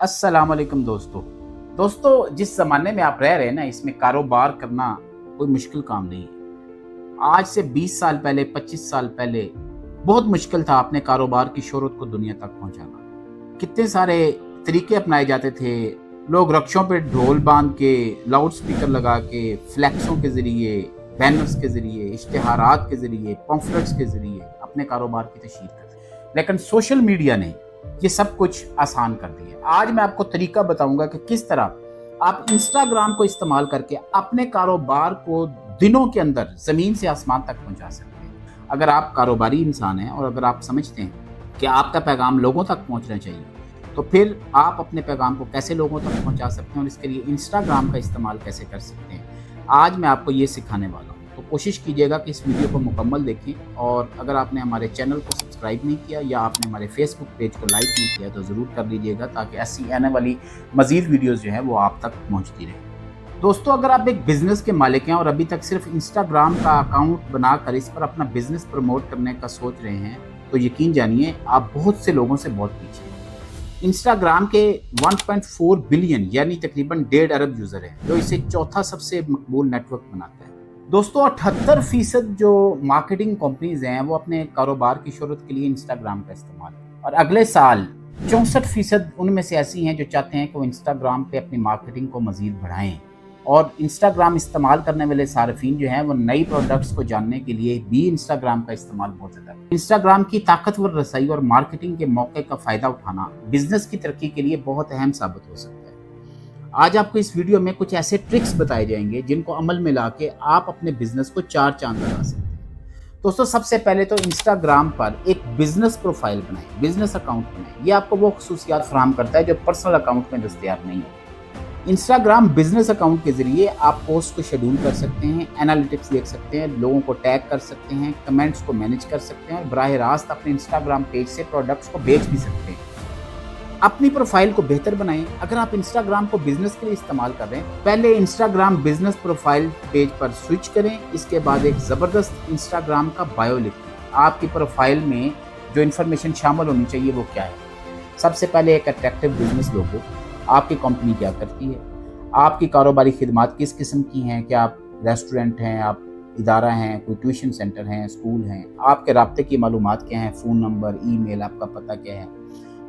अस्सलाम वालेकुम दोस्तों जिस ज़माने में आप रह रहे हैं ना, इसमें कारोबार करना कोई मुश्किल काम नहीं है। आज से 20 साल पहले, 25 साल पहले बहुत मुश्किल था अपने कारोबार की शोहरत को दुनिया तक पहुंचाना। कितने सारे तरीके अपनाए जाते थे। लोग रक्षों पे ढोल बांध के, लाउड स्पीकर लगा के, फ्लैक्सों के ज़रिए, बैनर्स के ज़रिए, इश्तिहारात के ज़रिए, पम्फलेट्स के ज़रिए अपने कारोबार की तशहीर करते। लेकिन सोशल मीडिया ने ये सब कुछ आसान कर दिया। आज मैं आपको तरीका बताऊंगा कि किस तरह आप इंस्टाग्राम को इस्तेमाल करके अपने कारोबार को दिनों के अंदर ज़मीन से आसमान तक पहुंचा सकते हैं। अगर आप कारोबारी इंसान हैं और अगर आप समझते हैं कि आपका पैगाम लोगों तक पहुंचना चाहिए, तो फिर आप अपने पैगाम को कैसे लोगों तक पहुंचा सकते हैं और इसके लिए इंस्टाग्राम का इस्तेमाल कैसे कर सकते हैं, आज मैं आपको ये सिखाने वाला हूँ। तो कोशिश कीजिएगा कि इस वीडियो को मुकम्मल देखें, और अगर आपने हमारे चैनल को सब्सक्राइब नहीं किया या आपने हमारे फेसबुक पेज को लाइक नहीं किया तो ज़रूर कर लीजिएगा, ताकि ऐसी आने वाली मज़ीद वीडियोज़ जो हैं वो आप तक पहुँचती रहें। दोस्तों, अगर आप एक बिज़नेस के मालिक हैं और अभी तक सिर्फ इंस्टाग्राम का अकाउंट बनाकर इस पर अपना बिज़नेस प्रमोट करने का सोच रहे हैं, तो यकीन जानिए आप बहुत से लोगों से बहुत पीछे हैं। इंस्टाग्राम के 1.4 बिलियन यानी तकरीबन 1.5 अरब यूज़र हैं, जो इसे चौथा सबसे मकबूल नेटवर्क बनाता है। दोस्तों, 78% जो मार्केटिंग कंपनीज हैं वो अपने कारोबार की शोहरत के लिए इंस्टाग्राम का इस्तेमाल करें, और अगले साल 64% उनमें से ऐसी हैं जो चाहते हैं कि वो इंस्टाग्राम पे अपनी मार्केटिंग को मज़ीद बढ़ाएं। और इंस्टाग्राम इस्तेमाल करने वाले सार्फिन जो हैं वो नई प्रोडक्ट्स को जानने के लिए भी इंस्टाग्राम का इस्तेमाल बहुत ज़्यादा है। इंस्टाग्राम की ताकतवर रसाई और मार्केटिंग के मौके का फ़ायदा उठाना बिजनेस की तरक्की के लिए बहुत अहम साबित हो सकता है। आज आपको इस वीडियो में कुछ ऐसे ट्रिक्स बताए जाएंगे जिनको अमल में लाके आप अपने बिजनेस को 4 चांद लगा सकते हैं। दोस्तों, सबसे पहले तो इंस्टाग्राम पर एक बिजनेस प्रोफाइल बनाएं, बिजनेस अकाउंट बनाएं। ये आपको वो खुसूसियात फराहम करता है जो पर्सनल अकाउंट में दस्तयाब नहीं है। इंस्टाग्राम बिजनेस अकाउंट के जरिए आप पोस्ट को शेड्यूल कर सकते हैं, एनालिटिक्स देख सकते हैं, लोगों को टैग कर सकते हैं, कमेंट्स को मैनेज कर सकते हैं और बराह रास्त अपने इंस्टाग्राम पेज से प्रोडक्ट्स को बेच भी सकते हैं। अपनी प्रोफाइल को बेहतर बनाएं। अगर आप इंस्टाग्राम को बिजनेस के लिए इस्तेमाल कर रहे हैं, पहले इंस्टाग्राम बिजनेस प्रोफाइल पेज पर स्विच करें। इसके बाद एक ज़बरदस्त इंस्टाग्राम का बायो लिखें। आपकी प्रोफाइल में जो इन्फॉर्मेशन शामिल होनी चाहिए वो क्या है। सबसे पहले एक अट्रैक्टिव बिजनेस लोगो, आपकी कंपनी क्या करती है, आपकी कारोबारी खिदमात किस किस्म की हैं, क्या आप रेस्टोरेंट हैं, आप इदारा हैं, कोई ट्यूशन सेंटर हैं, स्कूल हैं, आपके राब्ते की मालूमात क्या हैं, फ़ोन नंबर, ईमेल, आपका पता क्या है,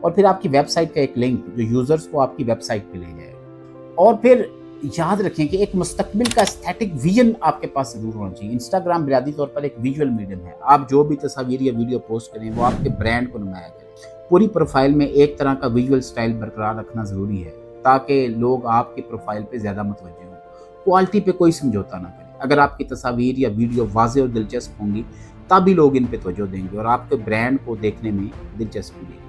और फिर आपकी वेबसाइट का एक लिंक जो यूज़र्स को आपकी वेबसाइट पे ले जाए। और फिर याद रखें कि एक मुस्तकबिल का एस्थेटिक विजन आपके पास ज़रूर होना चाहिए। इंस्टाग्राम बुनियादी तौर पर एक विजुअल मीडियम है। आप जो भी तस्वीर या वीडियो पोस्ट करें वो आपके ब्रांड को नुमाया करें। पूरी प्रोफाइल में एक तरह का विजुअल स्टाइल बरकरार रखना ज़रूरी है, ताकि लोग आपकी प्रोफाइल पे ज़्यादा मुतवज्जह हों। क्वालिटी पे कोई समझौता ना करें। अगर आपकी तस्वीर या वीडियो वाज़ेह और दिलचस्प होंगी तभी लोग इन पे तवज्जो देंगे और आपके ब्रांड को देखने में दिलचस्पी लेंगे।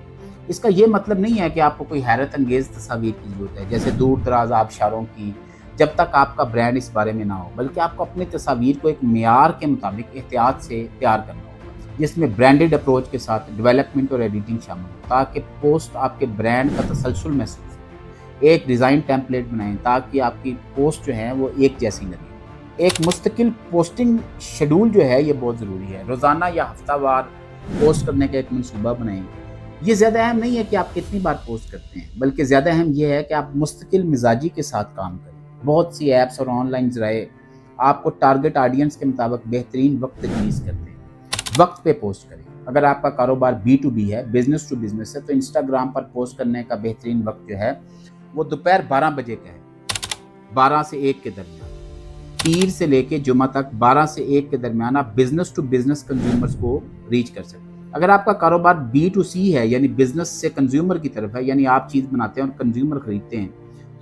इसका ये मतलब नहीं है कि आपको कोई हैरत अंगेज़ तस्वीर की ज़रूरत है, जैसे दूर दराज आबशारों की, जब तक आपका ब्रांड इस बारे में ना हो, बल्कि आपको अपनी तस्वीर को एक मेयार के मुताबिक एहतियात से तैयार करना होगा, जिसमें ब्रांडेड अप्रोच के साथ डेवलपमेंट और एडिटिंग शामिल हो, ताकि पोस्ट आपके ब्रांड का तसलसल महसूस हो। एक डिज़ाइन टेम्पलेट बनाएं ताकि आपकी पोस्ट जो है वो एक जैसी लगे। एक मुस्तकिल पोस्टिंग शेड्यूल जो है ये बहुत ज़रूरी है। रोज़ाना या हफ्तावार पोस्ट करने का एक मनसूबा बनाएं। ये ज़्यादा अहम नहीं है कि आप कितनी बार पोस्ट करते हैं, बल्कि ज़्यादा अहम यह है कि आप मुस्तकिल मिजाजी के साथ काम करें। बहुत सी ऐप्स और ऑनलाइन ज़राए आपको टारगेट ऑडियंस के मुताबिक बेहतरीन वक्त तजवीज़ करते हैं। वक्त पे पोस्ट करें। अगर आपका कारोबार B2B है, बिजनेस टू बिजनेस है, तो इंस्टाग्राम पर पोस्ट करने का बेहतरीन वक्त जो है वो दोपहर 12 बजे का है, 12 से 1 के दरमियान। पीर से लेके जुमा तक 12 से 1 के दरमियान आप बिजनेस टू बिजनेस कंज्यूमर्स को रीच कर सकते हैं। अगर आपका कारोबार B2C है, यानी बिजनेस से कंज्यूमर की तरफ है, यानी आप चीज़ बनाते हैं और कंज्यूमर खरीदते हैं,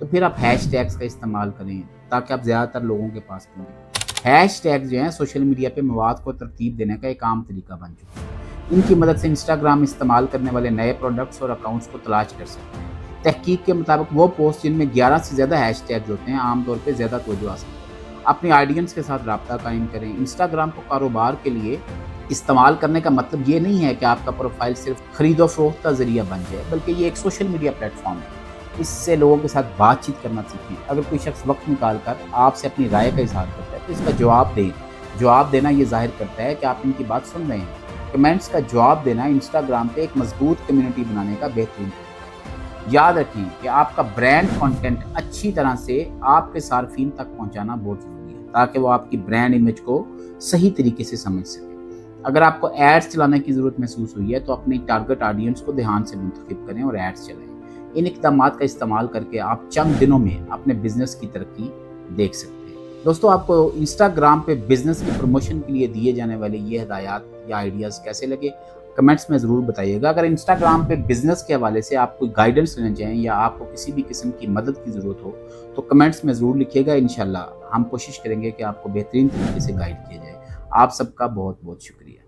तो फिर आप हैशटैग्स का इस्तेमाल करें ताकि आप ज़्यादातर लोगों के पास पहुँचें। हैशटैग्स जो हैं सोशल मीडिया पे मवाद को तरतीब देने का एक आम तरीका बन चुका है। इनकी मदद से इंस्टाग्राम इस्तेमाल करने वाले नए प्रोडक्ट्स और अकाउंट्स को तलाश कर सकते हैं। तहकीक के मुताबिक वो पोस्ट जिनमें 11 से ज़्यादा हैशटैग्स होते हैं आमतौर पर ज़्यादा तवज्जो हासिल करें। अपने ऑडियंस के साथ रब्ता कायम करें। इंस्टाग्राम को कारोबार के लिए इस्तेमाल करने का मतलब ये नहीं है कि आपका प्रोफाइल सिर्फ खरीदो फरोख्त का ज़रिया बन जाए, बल्कि ये एक सोशल मीडिया प्लेटफॉर्म है। इससे लोगों के साथ बातचीत करना सीखें। अगर कोई शख्स वक्त निकाल कर आपसे अपनी राय का इजहार करता है तो इसका जवाब दें। जवाब देना ये जाहिर करता है कि आप इनकी बात सुन रहे हैं। कमेंट्स का जवाब देना इंस्टाग्राम पे एक मजबूत कम्युनिटी बनाने का बेहतरीन तरीका है। याद रखें कि आपका ब्रांड कंटेंट अच्छी तरह से आपके सार्फिन तक पहुंचाना बहुत ज़रूरी है, ताकि वो आपकी ब्रांड इमेज को सही तरीके से समझ सके। अगर आपको एड्स चलाने की ज़रूरत महसूस हुई है तो अपनी टारगेट ऑडियंस को ध्यान से मुंतखब करें और एड्स चलाएं। इन इक़दामात का इस्तेमाल करके आप चंद दिनों में अपने बिजनेस की तरक्की देख सकते हैं। दोस्तों, आपको इंस्टाग्राम पे बिजनेस की प्रमोशन के लिए दिए जाने वाले ये हिदायत या आइडियाज़ कैसे लगे, कमेंट्स में ज़रूर बताइएगा। अगर इंस्टाग्राम पे बिजनेस के हवाले से आप कोई गाइडेंस लेना चाहें या आपको किसी भी किस्म की मदद की ज़रूरत हो तो कमेंट्स में ज़रूर लिखिएगा। इंशाल्लाह हम कोशिश करेंगे कि आपको बेहतरीन तरीके से गाइड किया जाए। आप सबका बहुत बहुत शुक्रिया।